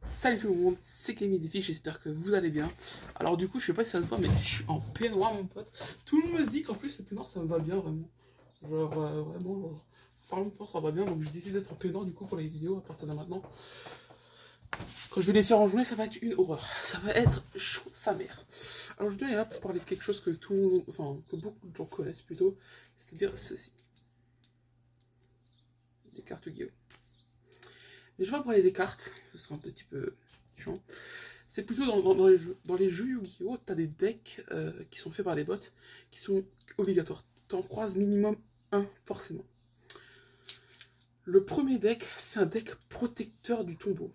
Salut tout le monde, c'est Camille Défi, j'espère que vous allez bien. Alors du coup, je sais pas si ça se voit, mais je suis en peignoir mon pote. Tout le monde me dit qu'en plus le peignoir ça me va bien vraiment. Genre vraiment, genre, parle ça va bien, donc j'ai décidé d'être en peignoir du coup pour les vidéos à partir de maintenant. Quand je vais les faire en journée, ça va être une horreur. Ça va être chaud sa mère. Alors je dois aller là pour parler de quelque chose que tout le monde, enfin que beaucoup de gens connaissent plutôt, c'est-à-dire ceci. Des cartes Yu-Gi-Oh! Mais je vais pas parler des cartes, ce sera un petit peu chiant. C'est plutôt dans les jeux. Dans les jeux Yu-Gi-Oh! T'as des decks qui sont faits par les bots qui sont obligatoires. T'en croises minimum un, forcément. Le premier deck, c'est un deck protecteur du tombeau.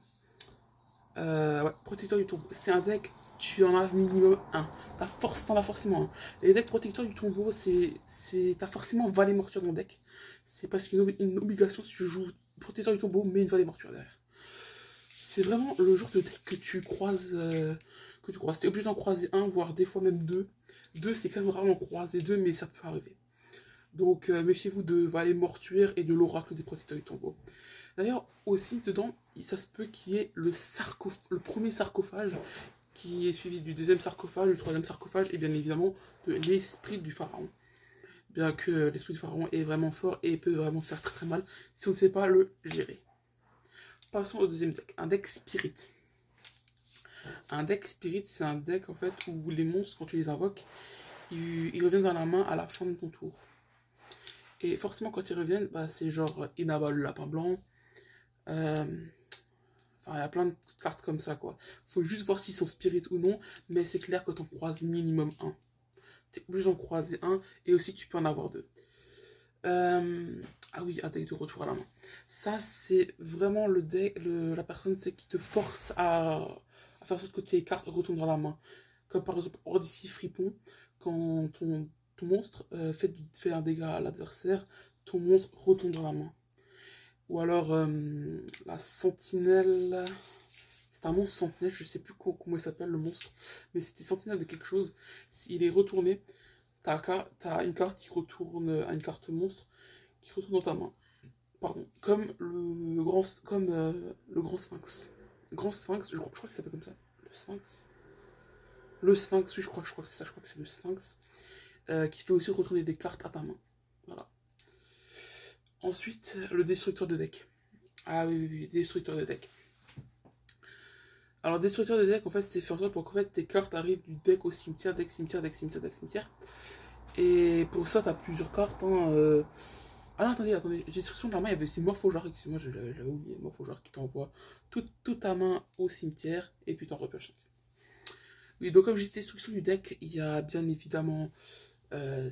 Ouais, protecteur du tombeau. C'est un deck, tu en as minimum un. T'en as forcément un. Les decks protecteurs du tombeau, t'as forcément valet morture dans le deck. C'est parce qu'une une obligation si tu joues protecteur du tombeau, mais une valet morture derrière. C'est vraiment le genre de deck que tu croises. T'es obligé d'en croiser un, voire des fois même deux. Deux, c'est quand même rarement croiser deux, mais ça peut arriver. Donc méfiez-vous de Valet Mortuaire et de l'Oracle des Protecteurs du Tombeau. D'ailleurs, aussi dedans, ça se peut qu'il y ait le premier sarcophage, qui est suivi du deuxième sarcophage, du troisième sarcophage, et bien évidemment de l'esprit du pharaon. Bien que l'esprit du pharaon est vraiment fort et peut vraiment faire très très mal si on ne sait pas le gérer. Passons au deuxième deck, un deck Spirit. Un deck Spirit, c'est un deck en fait où les monstres, quand tu les invoques, ils reviennent dans la main à la fin de ton tour. Et forcément, quand ils reviennent, bah, c'est genre Inaba le lapin blanc. Enfin, il y a plein de cartes comme ça, quoi. Faut juste voir s'ils sont Spirit ou non, mais c'est clair que t'en croises minimum un. T'es obligé d'en croiser un, et aussi tu peux en avoir deux. Ah oui, un deck de retour à la main. Ça, c'est vraiment le deck, la personne qui te force à faire en sorte que tes cartes retournent dans la main. Comme par exemple, Ordici Fripon, quand ton monstre fait un dégât à l'adversaire, ton monstre retourne dans la main. Ou alors, la sentinelle. C'est un monstre sentinelle, je sais plus comment il s'appelle le monstre, mais c'était sentinelle de quelque chose. S'il est retourné, t'as une carte qui retourne à une carte monstre qui retourne dans ta main. Pardon. Comme le grand sphinx. Grand sphinx, je crois qu'il s'appelle comme ça. Le sphinx. Le sphinx, oui, je crois que c'est ça, je crois que c'est le sphinx. Qui fait aussi retourner des cartes à ta main. Voilà. Ensuite, le destructeur de deck. Ah oui, oui, oui, destructeur de deck. Alors, destructeur de deck, en fait, c'est fait en sorte pour qu'en fait, tes cartes arrivent du deck au cimetière, deck, cimetière, deck, cimetière, deck, cimetière. Et pour ça, t'as plusieurs cartes. Hein. Ah non, attendez. Destruction de la main, il y avait aussi Morphojar. Excusez-moi, j'avais oublié. Morphojar qui t'envoie toute ta main au cimetière et puis t'en repioches. Oui, donc comme j'ai dit, destruction du deck, il y a bien évidemment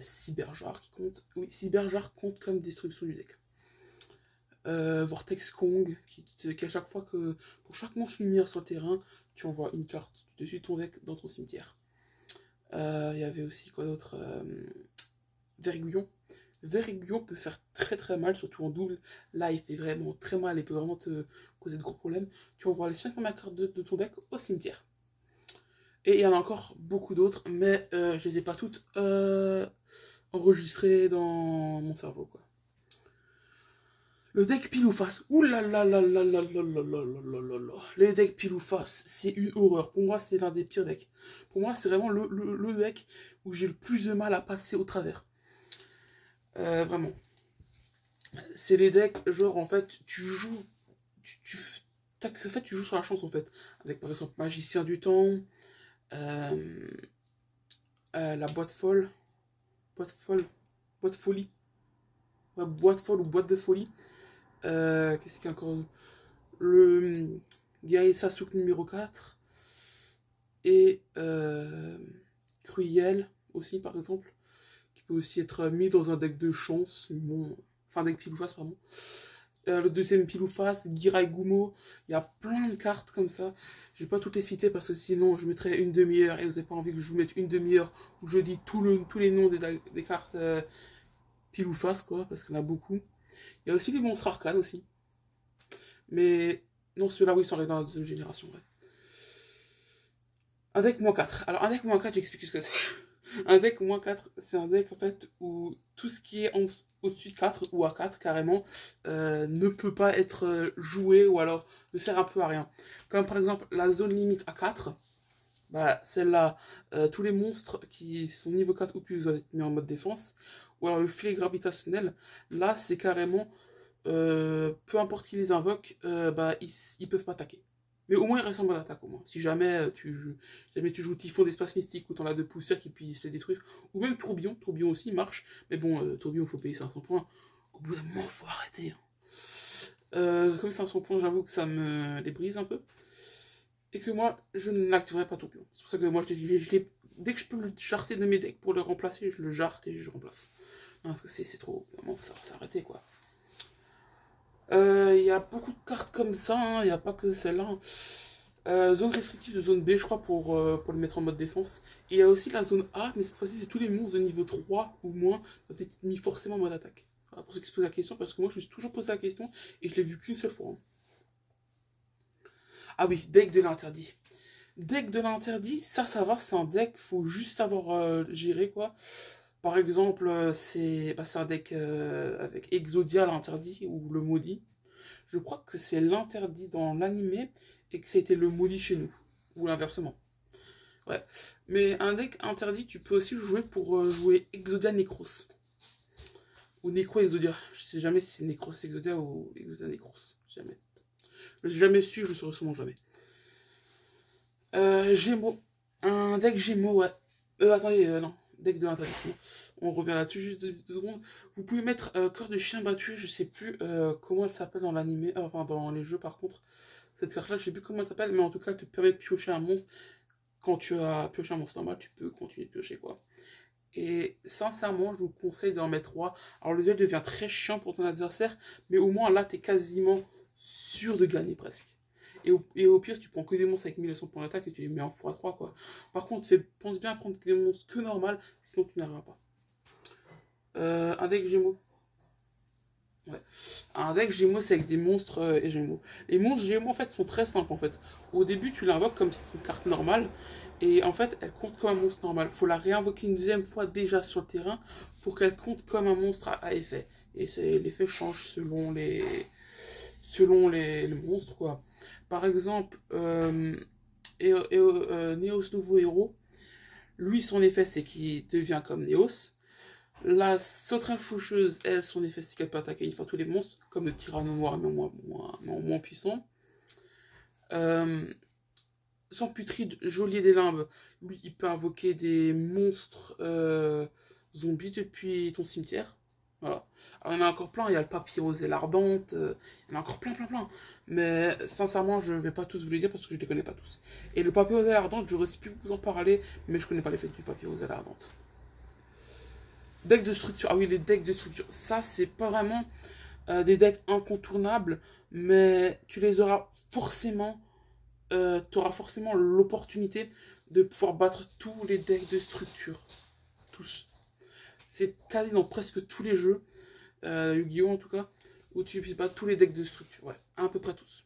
Cyberjar qui compte. Oui, Cyberjar compte comme destruction du deck. Vortex Kong, qui à chaque fois que, pour chaque monstre lumière sur le terrain, tu envoies une carte dessus ton deck dans ton cimetière. Il y avait aussi quoi d'autre Verguillon. Verguillon peut faire très très mal, surtout en double. Là, il fait vraiment très mal et peut vraiment te causer de gros problèmes. Tu envoies les 5 premières cartes de ton deck au cimetière. Et il y en a encore beaucoup d'autres, mais je les ai pas toutes enregistrées dans mon cerveau, quoi. Le deck pile ou face. Ouh là là là là là là là là là là là. Les decks pile ou face, c'est une horreur. Pour moi, c'est l'un des pires decks. Pour moi, c'est vraiment le deck où j'ai le plus de mal à passer au travers. Vraiment. C'est les decks, genre, en fait, tu joues. En fait, tu joues sur la chance, en fait. Avec, par exemple, Magicien du Temps. Euh, la boîte folle. Boîte folle. Boîte folie. Ouais, boîte folle ou boîte de folie. Qu'est-ce qu'il y a encore le guerrier Sasuke numéro 4 et Cruel aussi par exemple qui peut aussi être mis dans un deck de chance bon, enfin deck pile ou face pardon. Le deuxième pile ou face Girai Gumo, il y a plein de cartes comme ça, je vais pas toutes les citer parce que sinon je mettrais une demi-heure et vous n'avez pas envie que je vous mette une demi-heure où je dis tous les noms des cartes pile ou face quoi parce qu'il y en a beaucoup. Il y a aussi les monstres arcanes aussi. Mais non, ceux-là, oui, ils sont dans la deuxième génération. Ouais. Un deck -4. Alors, un deck -4, j'explique ce que c'est. Un deck -4, c'est un deck en fait où tout ce qui est au-dessus de 4 ou à 4 carrément ne peut pas être joué ou alors ne sert un peu à rien. Comme par exemple la zone limite à 4, bah, celle-là, tous les monstres qui sont niveau 4 ou plus doivent être mis en mode défense. Ou alors le filet gravitationnel, là c'est carrément, peu importe qui les invoque, bah, ils peuvent pas attaquer. Mais au moins ils restent en mode attaque au moins. Si jamais jamais tu joues Typhon d'espace mystique ou t'en as de poussière qui puissent les détruire, ou même Tourbillon, Tourbillon aussi marche, mais bon, Tourbillon faut payer 500 points. Au bout d'un moment faut arrêter. Hein. Comme 500 points, j'avoue que ça me les brise un peu. Et que moi, je n'activerai pas Tourbillon. C'est pour ça que moi, dès que je peux le jarter de mes decks pour le remplacer, je le jarte et je remplace. Non, parce que c'est trop. Vraiment, ça va s'arrêter quoi. Il y a beaucoup de cartes comme ça, il n'y a pas que celle-là. Zone restrictive de zone B, je crois, pour le mettre en mode défense. Et il y a aussi la zone A, mais cette fois-ci, c'est tous les monstres de niveau 3 ou moins doivent être mis forcément en mode attaque. Voilà, pour ceux qui se posent la question, parce que moi, je me suis toujours posé la question et je l'ai vu qu'une seule fois. Hein. Ah oui, deck de l'interdit. Deck de l'interdit, ça va, c'est un deck, faut juste savoir gérer quoi. Par exemple, c'est un deck avec Exodia l'interdit ou le maudit. Je crois que c'est l'interdit dans l'animé et que c'était le maudit chez nous. Ou l'inversement. Ouais. Mais un deck interdit, tu peux aussi jouer pour jouer Exodia Necros. Ou Necro Exodia. Je sais jamais si c'est Necros Exodia ou Exodia Necros. Jamais. Je n'ai jamais su, je le saurai sûrement jamais. Gémeaux. Un deck Gémeaux, ouais. Attendez, non. Deck de l'interdiction. On revient là-dessus juste 2 secondes. Vous pouvez mettre cœur de chien battu, je sais plus comment elle s'appelle dans l'animé, enfin dans les jeux par contre. Cette carte-là, je sais plus comment elle s'appelle, mais en tout cas, elle te permet de piocher un monstre. Quand tu as pioché un monstre normal, tu peux continuer de piocher quoi. Et sincèrement, je vous conseille d'en mettre 3. Alors le duel devient très chiant pour ton adversaire, mais au moins là, tu es quasiment sûr de gagner presque. Et au pire, tu prends que des monstres avec 1200 points d'attaque et tu les mets en x3 quoi. Par contre, pense bien à prendre des monstres que normal, sinon tu n'y arriveras pas. Un deck Gémeaux. Ouais. Un deck Gémeaux, c'est avec des monstres et Gémeaux. Les monstres Gémeaux, en fait, sont très simples, en fait. Au début, tu l'invoques comme si c'était une carte normale, et en fait, elle compte comme un monstre normal. Faut la réinvoquer une deuxième fois déjà sur le terrain pour qu'elle compte comme un monstre à effet. Et l'effet change selon les monstres, quoi. Par exemple, Néos Nouveau Héros, lui, son effet, c'est qu'il devient comme Néos. La sauterelle faucheuse, elle, son effet, c'est qu'elle peut attaquer une fois tous les monstres, comme le tyranno noir, mais moins puissant. Sans putride, geôlier des limbes, lui, il peut invoquer des monstres zombies depuis ton cimetière. Voilà. Alors, il y en a encore plein, il y a le papyrus et l'ardente, il y en a encore plein. Mais sincèrement, je ne vais pas tous vous les dire parce que je ne les connais pas tous. Et le papyrus et l'ardente, j'aurais pu vous en parler, mais je ne connais pas l'effet du papyrus et l'ardente. Deck de structure. Ah oui, les decks de structure. Ça, c'est pas vraiment des decks incontournables, mais tu les auras forcément. Tu auras forcément l'opportunité de pouvoir battre tous les decks de structure. Tous. C'est quasi dans presque tous les jeux, Yu-Gi-Oh! En tout cas, où tu puisses battre tous les decks de structure. Ouais, à peu près tous.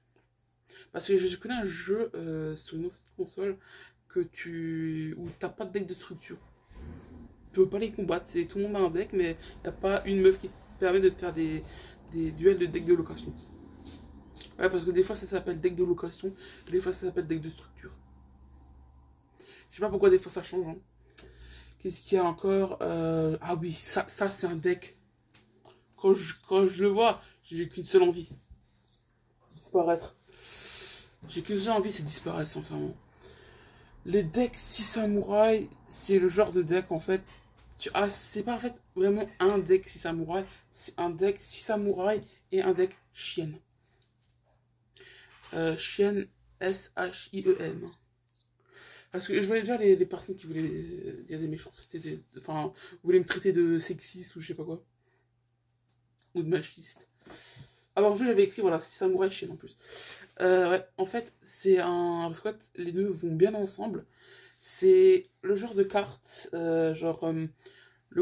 Parce que je connais un jeu sur une ancienne console où t'as pas de deck de structure. Tu peux pas les combattre, tout le monde a un deck, mais il n'y a pas une meuf qui te permet de faire des duels de deck de location. Ouais, parce que des fois ça s'appelle deck de location, des fois ça s'appelle deck de structure. Je sais pas pourquoi des fois ça change. Hein. Qu'est-ce qu'il y a encore Ah oui, ça c'est un deck. Quand je le vois, j'ai qu'une seule envie. Disparaître. J'ai qu'une seule envie, c'est disparaître, sincèrement. Les decks 6 samouraïs, c'est le genre de deck en fait. C'est pas en fait vraiment un deck 6 samouraïs, c'est un deck 6 samouraïs et un deck chienne. Chienne, S-H-I-E-N. Parce que je voyais déjà les personnes qui voulaient dire des méchants. Enfin, voulaient me traiter de sexiste ou je sais pas quoi. Ou de machiste. Ah bah en plus j'avais écrit, voilà, 6 samouraïs chienne en plus. Ouais, en fait, c'est un. Parce que les deux vont bien ensemble. C'est le genre de carte, le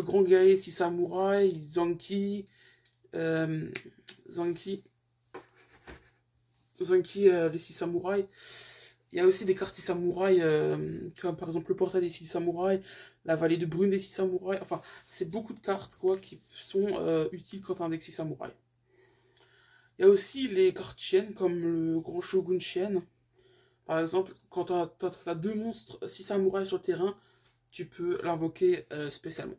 grand guerrier 6 samouraïs, Zanki, les 6 samouraïs. Il y a aussi des cartes 6 samouraïs, comme par exemple le portail des 6 samouraïs, la vallée de Brune des 6 samouraïs. Enfin, c'est beaucoup de cartes quoi, qui sont utiles quand tu as un deck 6 samouraïs. Il y a aussi les cartes chiennes, comme le grand shogun chienne. Par exemple, quand tu as deux monstres 6 samouraïs sur le terrain, tu peux l'invoquer spécialement.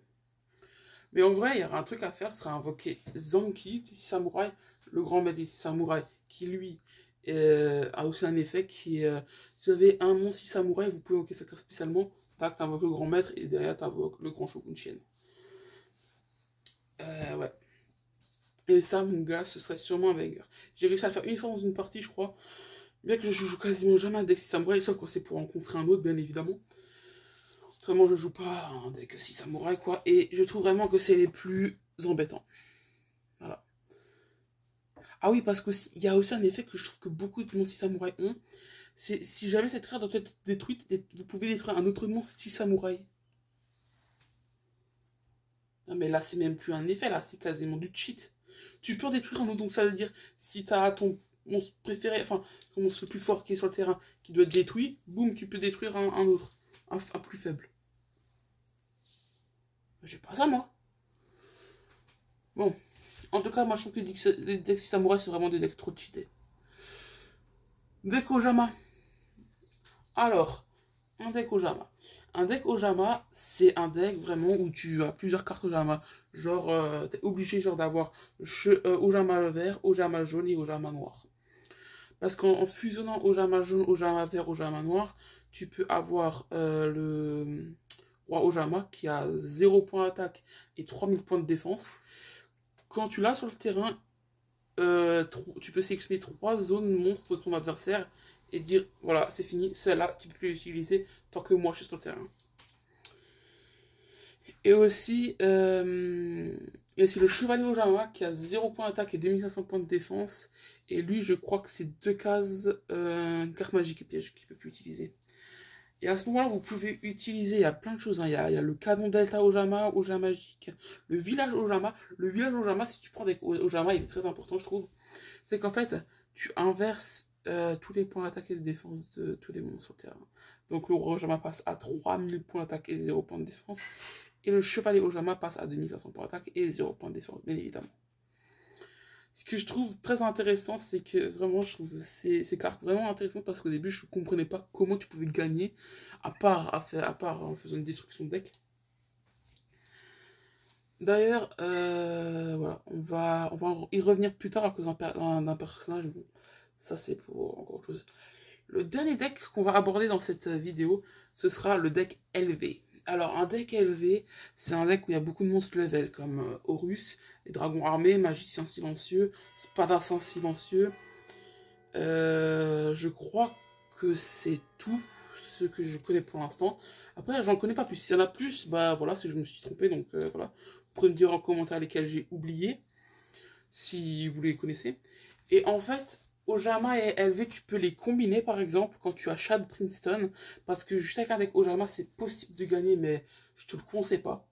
Mais en vrai, il y aura un truc à faire, ce sera invoquer Zanki, des 6 samouraïs, le grand maître des 6 samouraïs, qui lui a aussi un effet qui est, si vous avez un monstre 6 samouraïs, vous pouvez invoquer cette carte spécialement, tac, t'invoques le grand maître, et derrière t'invoques le grand shogun chien. Ouais. Et ça, mon gars, ce serait sûrement un banger. J'ai réussi à le faire une fois dans une partie, je crois. Bien que je joue quasiment jamais un deck 6 samouraïs, sauf quand c'est pour rencontrer un autre, bien évidemment. Autrement, je joue pas un deck 6 samouraïs, quoi. Et je trouve vraiment que c'est les plus embêtants. Voilà. Ah oui, parce qu'il y a aussi un effet que je trouve que beaucoup de monstres 6 samouraïs ont. C'est si jamais cette carte doit être détruite, vous pouvez détruire un autre monstre 6 samouraïs. Non mais là, c'est même plus un effet, là, c'est quasiment du cheat. Tu peux en détruire un autre, donc ça veut dire, si t'as ton monstre préféré, enfin, ton monstre le plus fort qui est sur le terrain, qui doit être détruit, boum, tu peux détruire un autre, un plus faible. J'ai pas ça, moi. Bon, en tout cas, moi, je trouve que les decks samouraïs, c'est vraiment des decks trop cheatés. Deck Ojama. Alors, un deck Ojama. Un deck Ojama, c'est un deck vraiment où tu as plusieurs cartes Ojama. Genre, t'es obligé genre d'avoir Ojama vert, Ojama jaune et Ojama noir. Parce qu'en fusionnant Ojama jaune, Ojama vert, Ojama noir, tu peux avoir le roi Ojama qui a 0 points d'attaque et 3000 points de défense. Quand tu l'as sur le terrain, tu peux sélectionner 3 zones monstres de ton adversaire et dire voilà, c'est fini, celle-là, tu peux plus l'utiliser tant que moi je suis sur le terrain. Et aussi, le chevalier Ojama qui a 0 points d'attaque et 2500 points de défense. Et lui, je crois que c'est 2 cases carte magique et piège qu'il ne peut plus utiliser. Et à ce moment-là, vous pouvez utiliser, il y a plein de choses. Hein. Il y a le canon Delta Ojama, Ojama magique, le village Ojama. Le village Ojama, si tu prends des Ojama, il est très important, je trouve. C'est qu'en fait, tu inverses tous les points d'attaque et de défense de tous les monstres sur le terrain. Donc le roi Ojama passe à 3000 points d'attaque et 0 points de défense. Et le chevalier Ojama passe à 2500 points d'attaque et 0 points de défense, bien évidemment. Ce que je trouve très intéressant, c'est que vraiment, je trouve ces cartes vraiment intéressantes parce qu'au début, je ne comprenais pas comment tu pouvais gagner, à part en faisant une destruction de deck. D'ailleurs, voilà, on va y revenir plus tard à cause d'un personnage. Bon, ça, c'est pour encore autre chose. Le dernier deck qu'on va aborder dans cette vidéo, ce sera le deck LV. Alors, un deck LV, c'est un deck où il y a beaucoup de monstres level, comme Horus, les dragons armés, magiciens silencieux, spadassins silencieux. Je crois que c'est tout ce que je connais pour l'instant. Après, j'en connais pas plus. S'il y en a plus, bah voilà, c'est que je me suis trompé. Donc voilà, vous pouvez me dire en commentaire lesquels j'ai oublié, si vous les connaissez. Et en fait, Ojama et LV, tu peux les combiner par exemple quand tu as Shad Princeton. Parce que juste avec un deck Ojama, c'est possible de gagner, mais je te le conseille pas.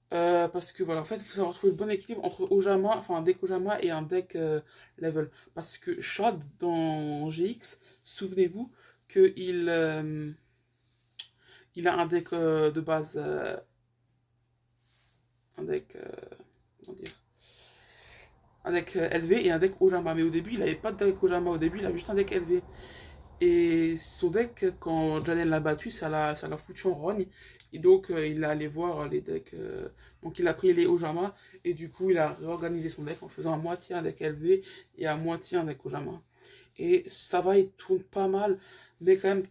Parce que voilà, en fait, il faut savoir trouver le bon équilibre entre Ojama, enfin un deck Ojama et un deck level. Parce que Shad dans GX, souvenez-vous qu'il il a un deck de base, un deck, comment dire, un deck LV et un deck Ojama. Mais au début, il n'avait pas de deck Ojama. Au début, il a juste un deck LV. Et son deck, quand Janelle l'a battu, ça l'a foutu en rogne. Et donc, il est allé voir les decks. Donc, il a pris les Ojama. Et du coup, il a réorganisé son deck en faisant à moitié un deck LV et à moitié un deck Ojama. Et ça va, il tourne pas mal. Mais quand même,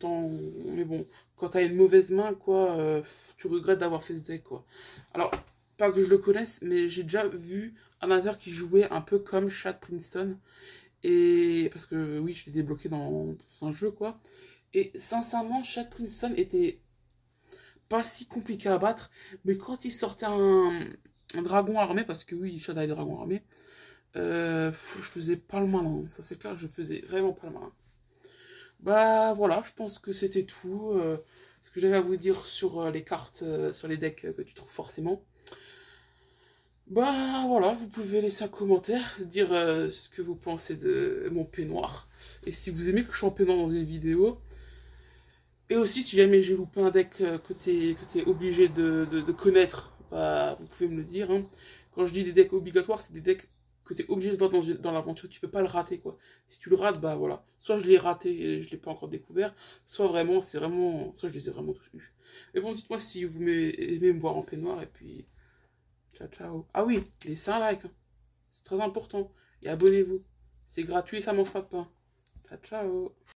mais bon, quand t'as une mauvaise main, quoi, tu regrettes d'avoir fait ce deck, quoi. Alors, pas que je le connaisse, mais j'ai déjà vu un amateur qui jouait un peu comme Shad Princeton. Et parce que oui, je l'ai débloqué dans un jeu, quoi. Et sincèrement, Shad Princeton était pas si compliqué à battre. Mais quand il sortait un dragon armé, parce que oui, Shad a des dragons armés, je faisais pas le malin. Ça c'est clair, je faisais vraiment pas le malin. Bah voilà, je pense que c'était tout. Ce que j'avais à vous dire sur les cartes, sur les decks que tu trouves forcément. Bah voilà, vous pouvez laisser un commentaire, dire ce que vous pensez de mon peignoir. Et si vous aimez que je sois en peignoir dans une vidéo. Et aussi, si jamais j'ai loupé un deck que t'es obligé de connaître, bah, vous pouvez me le dire. Hein. Quand je dis des decks obligatoires, c'est des decks que t'es obligé de voir dans l'aventure. Tu peux pas le rater, quoi. Si tu le rates, bah voilà. Soit je l'ai raté et je l'ai pas encore découvert, soit vraiment, c'est vraiment. Soit je les ai vraiment tous eus. Mais bon, dites-moi si vous aimez me voir en peignoir, et puis. Ciao, ciao. Ah oui, laissez un like. Hein. C'est très important. Et abonnez-vous. C'est gratuit, ça mange pas de pain. Ciao, ciao.